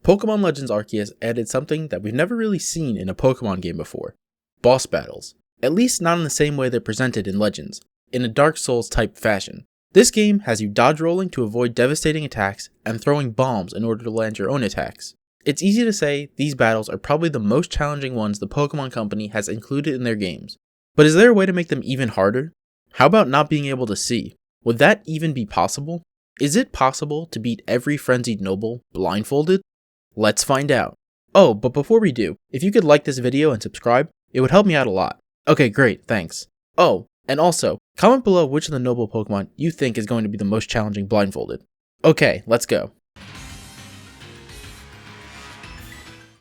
Pokémon Legends Arceus added something that we've never really seen in a Pokémon game before. Boss battles. At least not in the same way they're presented in Legends, in a Dark Souls type fashion. This game has you dodge rolling to avoid devastating attacks and throwing bombs in order to land your own attacks. It's easy to say these battles are probably the most challenging ones the Pokémon Company has included in their games. But is there a way to make them even harder? How about not being able to see? Would that even be possible? Is it possible to beat every Frenzied Noble blindfolded? Let's find out. Oh, but before we do, if you could like this video and subscribe, it would help me out a lot. Okay, great, thanks. Oh, and also, comment below which of the Noble Pokemon you think is going to be the most challenging blindfolded. Okay, let's go.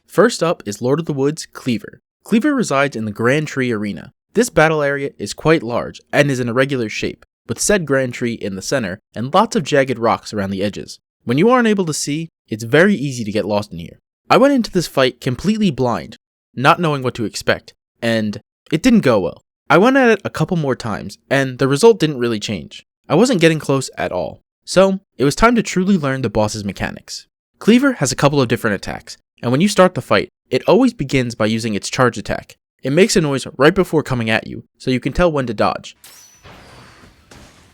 First up is Lord of the Woods' Kleavor. Kleavor resides in the Grand Tree Arena. This battle area is quite large and is in a regular shape, with said Grand Tree in the center and lots of jagged rocks around the edges. When you aren't able to see, it's very easy to get lost in here. I went into this fight completely blind, not knowing what to expect, and it didn't go well. I went at it a couple more times, and the result didn't really change. I wasn't getting close at all. So, it was time to truly learn the boss's mechanics. Kleavor has a couple of different attacks, and when you start the fight, it always begins by using its charge attack. It makes a noise right before coming at you, so you can tell when to dodge.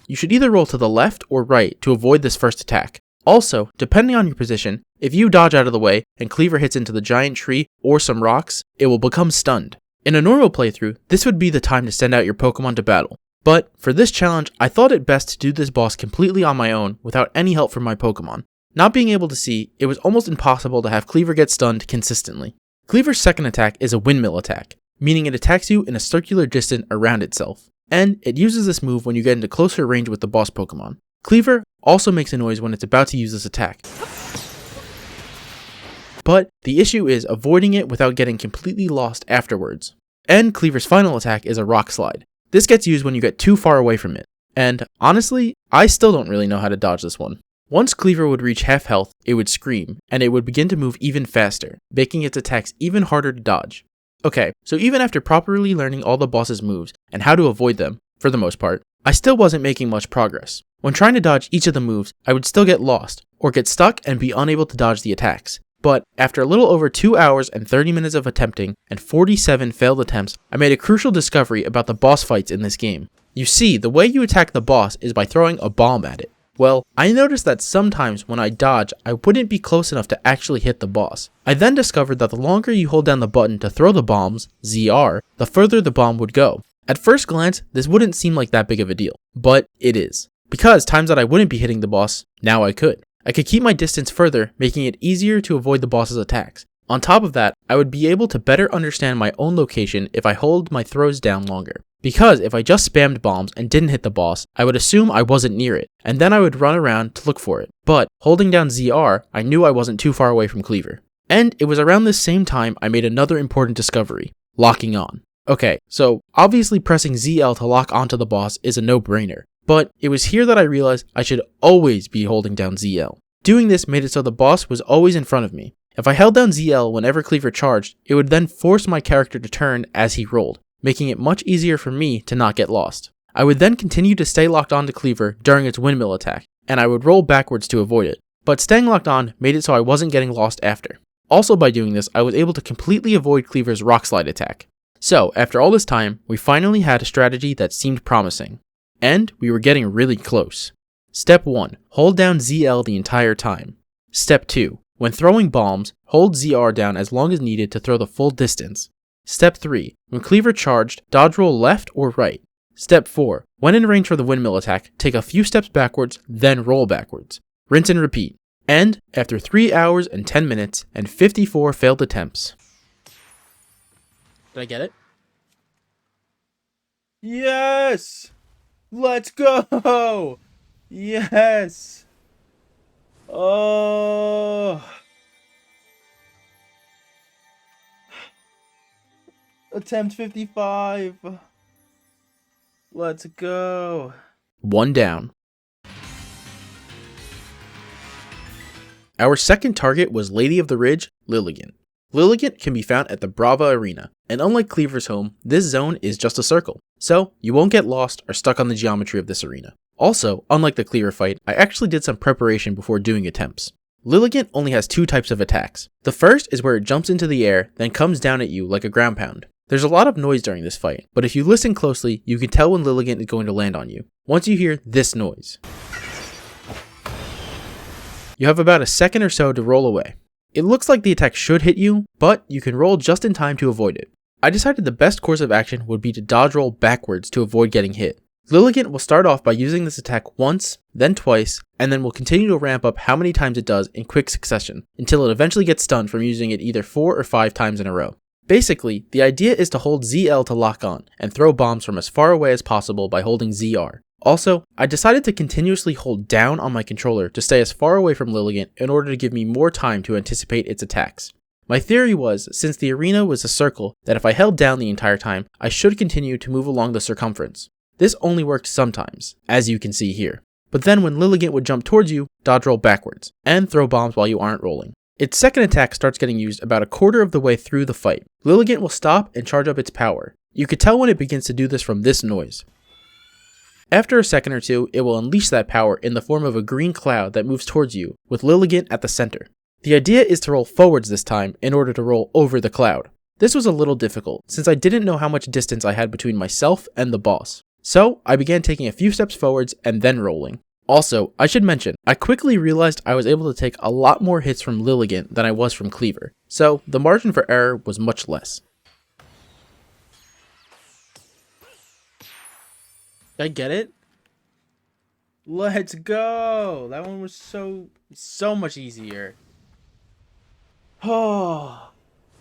You should either roll to the left or right to avoid this first attack. Also, depending on your position, if you dodge out of the way and Kleavor hits into the giant tree or some rocks, it will become stunned. In a normal playthrough, this would be the time to send out your Pokemon to battle. But for this challenge, I thought it best to do this boss completely on my own without any help from my Pokemon. Not being able to see, it was almost impossible to have Kleavor get stunned consistently. Kleavor's second attack is a windmill attack, meaning it attacks you in a circular distance around itself. And it uses this move when you get into closer range with the boss Pokemon. Kleavor also makes a noise when it's about to use this attack. But the issue is avoiding it without getting completely lost afterwards. And Kleavor's final attack is a rock slide. This gets used when you get too far away from it. And honestly, I still don't really know how to dodge this one. Once Kleavor would reach half health, it would scream, and it would begin to move even faster, making its attacks even harder to dodge. Okay, so even after properly learning all the boss's moves and how to avoid them, for the most part, I still wasn't making much progress. When trying to dodge each of the moves, I would still get lost, or get stuck and be unable to dodge the attacks. But after a little over 2 hours and 30 minutes of attempting, and 47 failed attempts, I made a crucial discovery about the boss fights in this game. You see, the way you attack the boss is by throwing a bomb at it. Well, I noticed that sometimes when I dodge, I wouldn't be close enough to actually hit the boss. I then discovered that the longer you hold down the button to throw the bombs, ZR, the further the bomb would go. At first glance, this wouldn't seem like that big of a deal, but it is. Because times that I wouldn't be hitting the boss, now I could. I could keep my distance further, making it easier to avoid the boss's attacks. On top of that, I would be able to better understand my own location if I hold my throws down longer. Because if I just spammed bombs and didn't hit the boss, I would assume I wasn't near it, and then I would run around to look for it. But holding down ZR, I knew I wasn't too far away from Kleavor. And it was around this same time I made another important discovery, locking on. Okay, so obviously pressing ZL to lock onto the boss is a no-brainer, but it was here that I realized I should always be holding down ZL. Doing this made it so the boss was always in front of me. If I held down ZL whenever Kleavor charged, it would then force my character to turn as he rolled, making it much easier for me to not get lost. I would then continue to stay locked onto Kleavor during its windmill attack, and I would roll backwards to avoid it. But staying locked on made it so I wasn't getting lost after. Also by doing this, I was able to completely avoid Kleavor's rock slide attack. So, after all this time, we finally had a strategy that seemed promising. And we were getting really close. Step 1. Hold down ZL the entire time. Step 2. When throwing bombs, hold ZR down as long as needed to throw the full distance. Step 3. When Kleavor charged, dodge roll left or right. Step 4. When in range for the windmill attack, take a few steps backwards, then roll backwards. Rinse and repeat. And after 3 hours and 10 minutes and 54 failed attempts. Did I get it? Yes! Let's go! Yes! Oh! Attempt 55. Let's go. One down. Our second target was Lady of the Ridge, Lilligant. Lilligant can be found at the Brava Arena, and unlike Kleavor's home, this zone is just a circle, so you won't get lost or stuck on the geometry of this arena. Also, unlike the Kleavor fight, I actually did some preparation before doing attempts. Lilligant only has two types of attacks. The first is where it jumps into the air, then comes down at you like a ground pound. There's a lot of noise during this fight, but if you listen closely, you can tell when Lilligant is going to land on you. Once you hear this noise, you have about a second or so to roll away. It looks like the attack should hit you, but you can roll just in time to avoid it. I decided the best course of action would be to dodge roll backwards to avoid getting hit. Lilligant will start off by using this attack once, then twice, and then will continue to ramp up how many times it does in quick succession, until it eventually gets stunned from using it either 4 or 5 times in a row. Basically, the idea is to hold ZL to lock on, and throw bombs from as far away as possible by holding ZR. Also, I decided to continuously hold down on my controller to stay as far away from Lilligant in order to give me more time to anticipate its attacks. My theory was, since the arena was a circle, that if I held down the entire time, I should continue to move along the circumference. This only worked sometimes, as you can see here. But then when Lilligant would jump towards you, dodge roll backwards, and throw bombs while you aren't rolling. Its second attack starts getting used about a quarter of the way through the fight. Lilligant will stop and charge up its power. You could tell when it begins to do this from this noise. After a second or two, it will unleash that power in the form of a green cloud that moves towards you, with Lilligant at the center. The idea is to roll forwards this time in order to roll over the cloud. This was a little difficult, since I didn't know how much distance I had between myself and the boss. So, I began taking a few steps forwards and then rolling. Also, I should mention, I quickly realized I was able to take a lot more hits from Lilligant than I was from Kleavor, so the margin for error was much less. I get it? Let's go! That one was so much easier. Oh,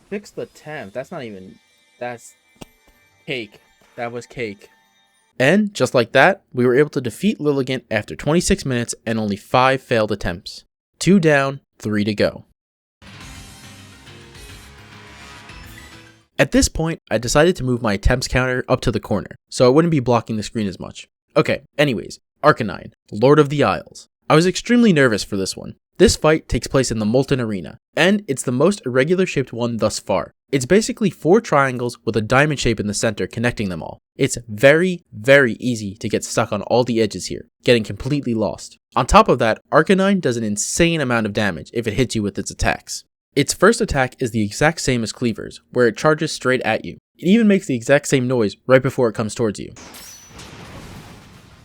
fix the temp. That's cake. That was cake. And, just like that, we were able to defeat Lilligant after 26 minutes and only 5 failed attempts. 2 down, 3 to go. At this point, I decided to move my attempts counter up to the corner, so I wouldn't be blocking the screen as much. Okay, anyways, Arcanine, Lord of the Isles. I was extremely nervous for this one. This fight takes place in the Molten Arena, and it's the most irregular shaped one thus far. It's basically 4 triangles with a diamond shape in the center connecting them all. It's very, very easy to get stuck on all the edges here, getting completely lost. On top of that, Arcanine does an insane amount of damage if it hits you with its attacks. Its first attack is the exact same as Kleavor's, where it charges straight at you. It even makes the exact same noise right before it comes towards you.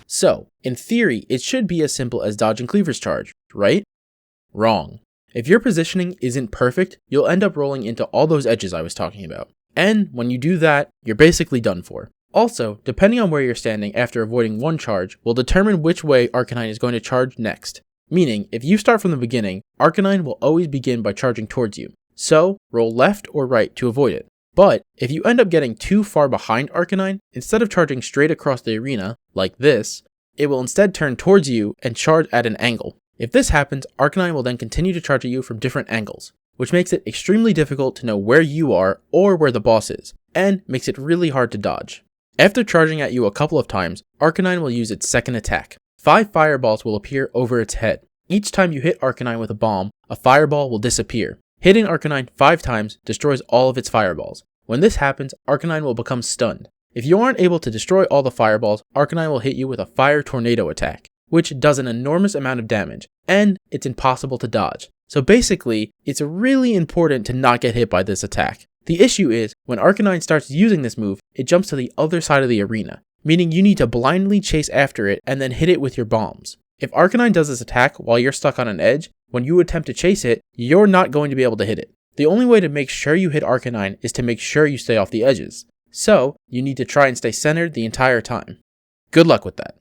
So, in theory, it should be as simple as dodging Kleavor's charge, right? Wrong. If your positioning isn't perfect, you'll end up rolling into all those edges I was talking about. And when you do that, you're basically done for. Also, depending on where you're standing after avoiding one charge will determine which way Arcanine is going to charge next. Meaning, if you start from the beginning, Arcanine will always begin by charging towards you. So, roll left or right to avoid it. But, if you end up getting too far behind Arcanine, instead of charging straight across the arena, like this, it will instead turn towards you and charge at an angle. If this happens, Arcanine will then continue to charge at you from different angles, which makes it extremely difficult to know where you are or where the boss is, and makes it really hard to dodge. After charging at you a couple of times, Arcanine will use its second attack. 5 fireballs will appear over its head. Each time you hit Arcanine with a bomb, a fireball will disappear. Hitting Arcanine 5 times destroys all of its fireballs. When this happens, Arcanine will become stunned. If you aren't able to destroy all the fireballs, Arcanine will hit you with a fire tornado attack, which does an enormous amount of damage, and it's impossible to dodge. So basically, it's really important to not get hit by this attack. The issue is, when Arcanine starts using this move, it jumps to the other side of the arena, meaning you need to blindly chase after it and then hit it with your bombs. If Arcanine does this attack while you're stuck on an edge, when you attempt to chase it, you're not going to be able to hit it. The only way to make sure you hit Arcanine is to make sure you stay off the edges. So, you need to try and stay centered the entire time. Good luck with that.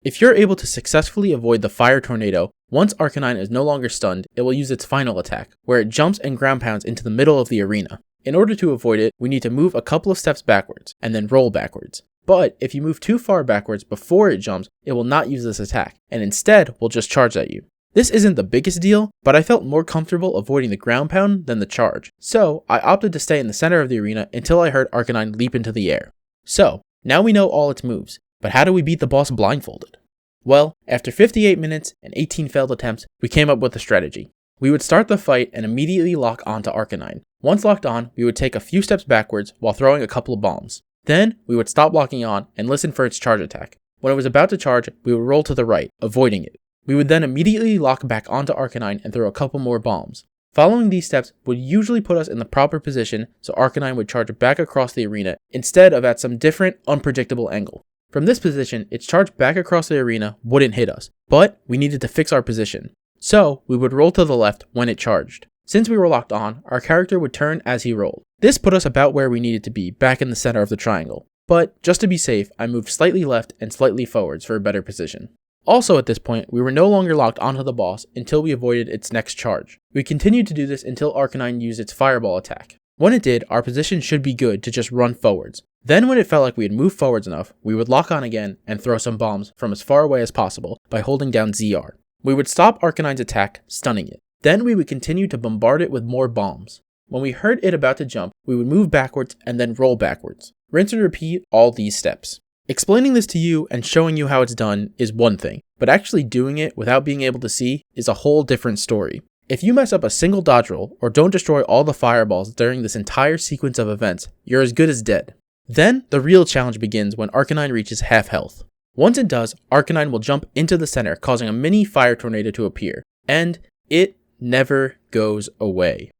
If you're able to successfully avoid the fire tornado, once Arcanine is no longer stunned, it will use its final attack, where it jumps and ground pounds into the middle of the arena. In order to avoid it, we need to move a couple of steps backwards, and then roll backwards. But if you move too far backwards before it jumps, it will not use this attack, and instead will just charge at you. This isn't the biggest deal, but I felt more comfortable avoiding the ground pound than the charge, so I opted to stay in the center of the arena until I heard Arcanine leap into the air. So, now we know all its moves, but how do we beat the boss blindfolded? Well, after 58 minutes and 18 failed attempts, we came up with a strategy. We would start the fight and immediately lock onto Arcanine. Once locked on, we would take a few steps backwards while throwing a couple of bombs. Then, we would stop locking on and listen for its charge attack. When it was about to charge, we would roll to the right, avoiding it. We would then immediately lock back onto Arcanine and throw a couple more bombs. Following these steps would usually put us in the proper position so Arcanine would charge back across the arena instead of at some different, unpredictable angle. From this position, its charge back across the arena wouldn't hit us, but we needed to fix our position. So, we would roll to the left when it charged. Since we were locked on, our character would turn as he rolled. This put us about where we needed to be, back in the center of the triangle. But, just to be safe, I moved slightly left and slightly forwards for a better position. Also at this point, we were no longer locked onto the boss until we avoided its next charge. We continued to do this until Arcanine used its fireball attack. When it did, our position should be good to just run forwards. Then when it felt like we had moved forwards enough, we would lock on again and throw some bombs from as far away as possible by holding down ZR. We would stop Arcanine's attack, stunning it. Then we would continue to bombard it with more bombs. When we heard it about to jump, we would move backwards and then roll backwards. Rinse and repeat all these steps. Explaining this to you and showing you how it's done is one thing, but actually doing it without being able to see is a whole different story. If you mess up a single dodge roll or don't destroy all the fireballs during this entire sequence of events, you're as good as dead. Then, the real challenge begins when Arcanine reaches half health. Once it does, Arcanine will jump into the center, causing a mini fire tornado to appear, and it never goes away.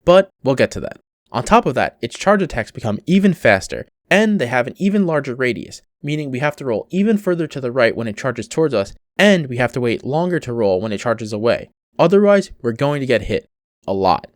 But we'll get to that. On top of that, its charge attacks become even faster, and they have an even larger radius, meaning we have to roll even further to the right when it charges towards us, and we have to wait longer to roll when it charges away. Otherwise, we're going to get hit. A lot.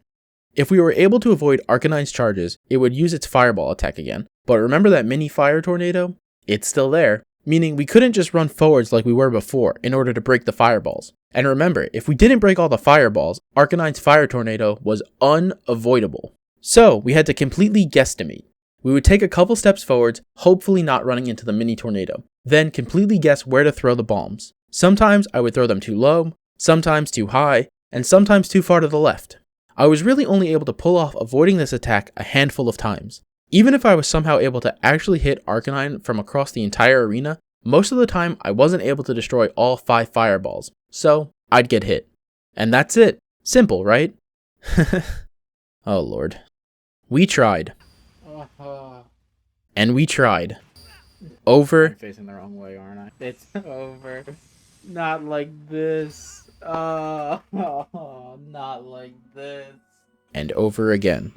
If we were able to avoid Arcanine's charges, it would use its fireball attack again. But remember that mini fire tornado? It's still there, meaning we couldn't just run forwards like we were before in order to break the fireballs. And remember, if we didn't break all the fireballs, Arcanine's fire tornado was unavoidable. So, we had to completely guesstimate. We would take a couple steps forwards, hopefully not running into the mini tornado, then completely guess where to throw the bombs. Sometimes I would throw them too low, sometimes too high, and sometimes too far to the left. I was really only able to pull off avoiding this attack a handful of times. Even if I was somehow able to actually hit Arcanine from across the entire arena, most of the time I wasn't able to destroy all 5 fireballs, so I'd get hit. And that's it. Simple, right? Oh lord. We tried. And we tried. Over. I'm facing the wrong way, aren't I? It's over. Not like this. Not like this. And over again.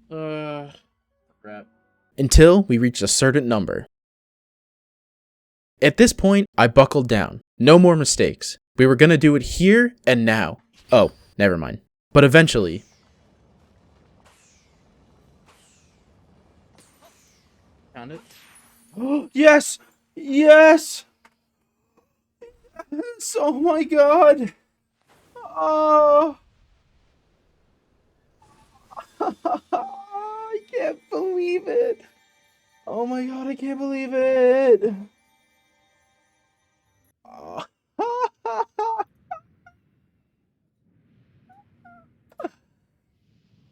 Crap. Until we reached a certain number. At this point, I buckled down. No more mistakes. We were gonna do it here and now. Oh, never mind. But eventually. Found it? Yes! Yes! Yes! Oh my god! Oh! I can't believe it! Oh my god, I can't believe it! Oh.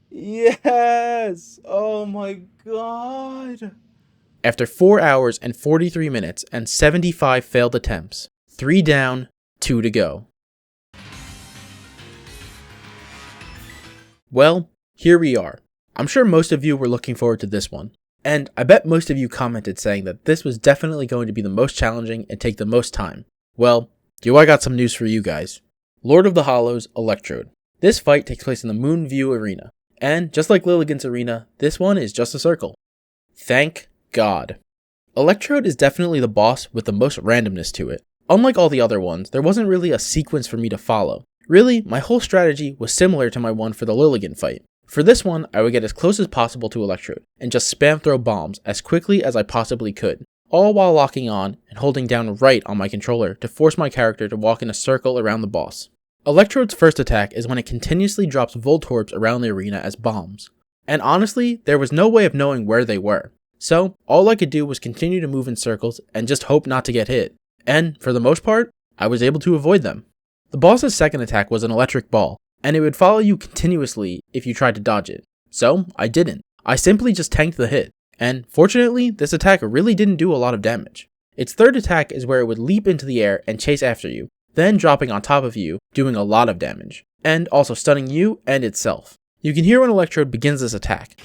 Yes! Oh my god! After 4 hours and 43 minutes and 75 failed attempts, 3 down, 2 to go. Well, here we are. I'm sure most of you were looking forward to this one. And I bet most of you commented saying that this was definitely going to be the most challenging and take the most time. Well, I got some news for you guys. Lord of the Hollows, Electrode. This fight takes place in the Moonview Arena. And just like Lilligant's arena, this one is just a circle. Thank God. Electrode is definitely the boss with the most randomness to it. Unlike all the other ones, there wasn't really a sequence for me to follow. Really, my whole strategy was similar to my one for the Lilligant fight. For this one, I would get as close as possible to Electrode, and just spam throw bombs as quickly as I possibly could, all while locking on and holding down right on my controller to force my character to walk in a circle around the boss. Electrode's first attack is when it continuously drops Voltorbs around the arena as bombs. And honestly, there was no way of knowing where they were. So, all I could do was continue to move in circles and just hope not to get hit. And, for the most part, I was able to avoid them. The boss's second attack was an electric ball, and it would follow you continuously if you tried to dodge it. So, I didn't. I simply just tanked the hit. And, fortunately, this attack really didn't do a lot of damage. Its third attack is where it would leap into the air and chase after you, then dropping on top of you, doing a lot of damage, and also stunning you and itself. You can hear when Electrode begins this attack.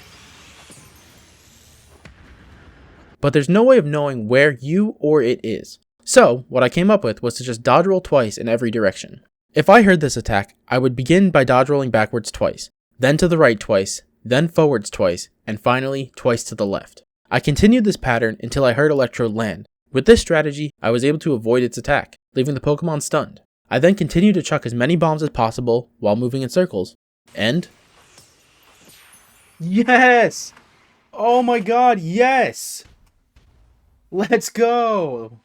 But there's no way of knowing where you or it is. So, what I came up with was to just dodge roll twice in every direction. If I heard this attack, I would begin by dodge rolling backwards twice, then to the right twice, then forwards twice, and finally twice to the left. I continued this pattern until I heard Electrode land. With this strategy, I was able to avoid its attack, leaving the Pokemon stunned. I then continued to chuck as many bombs as possible while moving in circles. And... yes! Oh my god, yes! Let's go!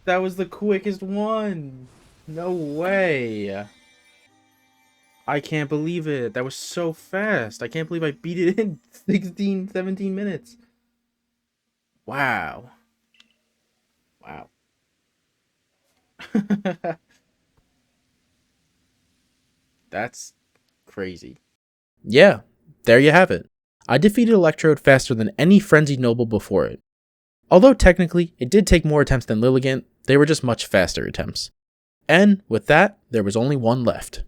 That was the quickest one! No way! I can't believe it. That was so fast. I can't believe I beat it in 16, 17 minutes. Wow. Wow. That's crazy. Yeah, there you have it. I defeated Electrode faster than any Frenzied Noble before it. Although technically, it did take more attempts than Lilligant, they were just much faster attempts. And with that, there was only one left.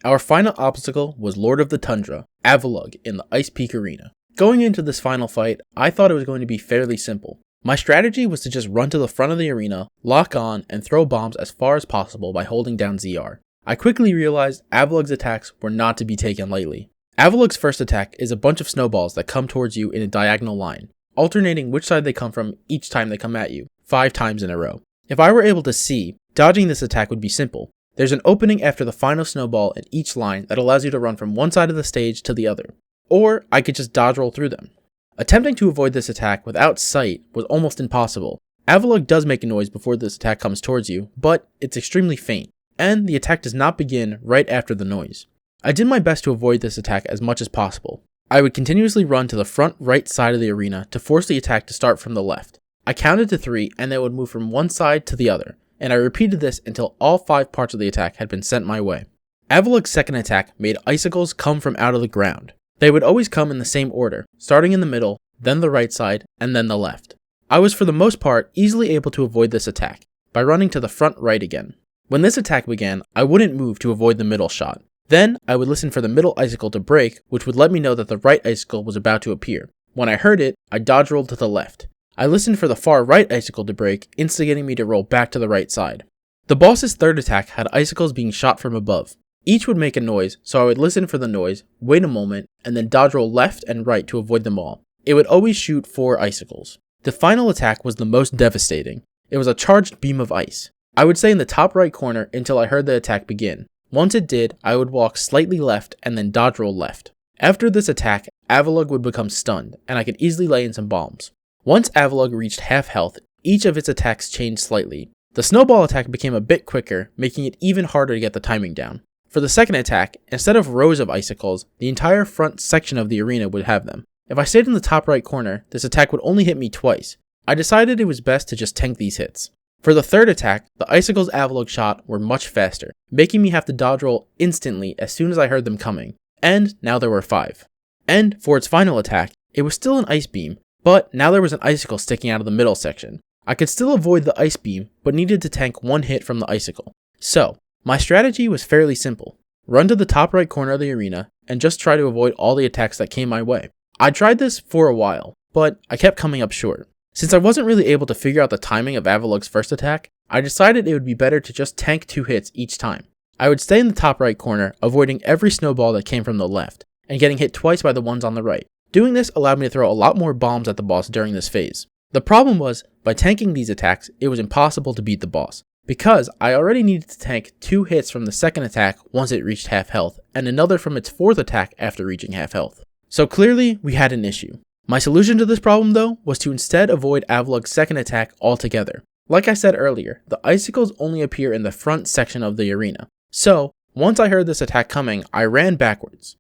Our final obstacle was Lord of the Tundra, Avalugg, in the Ice Peak Arena. Going into this final fight, I thought it was going to be fairly simple. My strategy was to just run to the front of the arena, lock on, and throw bombs as far as possible by holding down ZR. I quickly realized Avalugg's attacks were not to be taken lightly. Avalugg's first attack is a bunch of snowballs that come towards you in a diagonal line, alternating which side they come from each time they come at you, 5 times in a row. If I were able to see, dodging this attack would be simple. There's an opening after the final snowball in each line that allows you to run from one side of the stage to the other. Or I could just dodge roll through them. Attempting to avoid this attack without sight was almost impossible. Avalugg does make a noise before this attack comes towards you, but it's extremely faint, and the attack does not begin right after the noise. I did my best to avoid this attack as much as possible. I would continuously run to the front right side of the arena to force the attack to start from the left. I counted to 3 and then would move from one side to the other, and I repeated this until all 5 parts of the attack had been sent my way. Avalugg's second attack made icicles come from out of the ground. They would always come in the same order, starting in the middle, then the right side, and then the left. I was for the most part easily able to avoid this attack, by running to the front right again. When this attack began, I wouldn't move to avoid the middle shot. Then, I would listen for the middle icicle to break, which would let me know that the right icicle was about to appear. When I heard it, I dodge rolled to the left. I listened for the far right icicle to break, instigating me to roll back to the right side. The boss's third attack had icicles being shot from above. Each would make a noise, so I would listen for the noise, wait a moment, and then dodge roll left and right to avoid them all. It would always shoot 4 icicles. The final attack was the most devastating. It was a charged beam of ice. I would stay in the top right corner until I heard the attack begin. Once it did, I would walk slightly left and then dodge roll left. After this attack, Avalugg would become stunned, and I could easily lay in some bombs. Once Avalugg reached half health, each of its attacks changed slightly. The snowball attack became a bit quicker, making it even harder to get the timing down. For the second attack, instead of rows of icicles, the entire front section of the arena would have them. If I stayed in the top right corner, this attack would only hit me twice. I decided it was best to just tank these hits. For the third attack, the icicles Avalugg shot were much faster, making me have to dodge roll instantly as soon as I heard them coming. And now there were 5. And for its final attack, it was still an ice beam, but now there was an icicle sticking out of the middle section. I could still avoid the ice beam, but needed to tank 1 hit from the icicle. So, my strategy was fairly simple. Run to the top right corner of the arena, and just try to avoid all the attacks that came my way. I tried this for a while, but I kept coming up short. Since I wasn't really able to figure out the timing of Avalugg's first attack, I decided it would be better to just tank 2 hits each time. I would stay in the top right corner, avoiding every snowball that came from the left, and getting hit twice by the ones on the right. Doing this allowed me to throw a lot more bombs at the boss during this phase. The problem was, by tanking these attacks, it was impossible to beat the boss, because I already needed to tank 2 hits from the second attack once it reached half health, and another from its fourth attack after reaching half health. So clearly, we had an issue. My solution to this problem though, was to instead avoid Avalugg's second attack altogether. Like I said earlier, the icicles only appear in the front section of the arena. So, once I heard this attack coming, I ran backwards.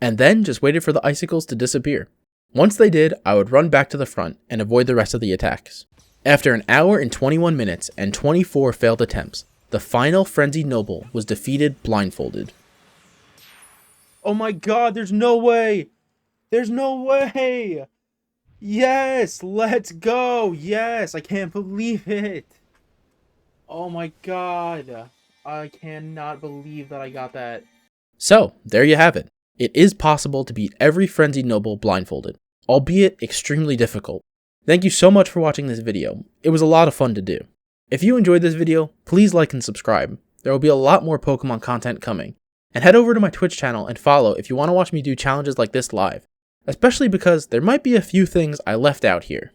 And then just waited for the icicles to disappear. Once they did, I would run back to the front and avoid the rest of the attacks. After an hour and 21 minutes and 24 failed attempts, the final Frenzied Noble was defeated blindfolded. Oh my god, there's no way! There's no way! Yes, let's go! Yes, I can't believe it! Oh my god, I cannot believe that I got that. So, there you have it. It is possible to beat every Frenzied Noble blindfolded, albeit extremely difficult. Thank you so much for watching this video. It was a lot of fun to do. If you enjoyed this video, please like and subscribe. There will be a lot more Pokemon content coming. And head over to my Twitch channel and follow if you want to watch me do challenges like this live, especially because there might be a few things I left out here.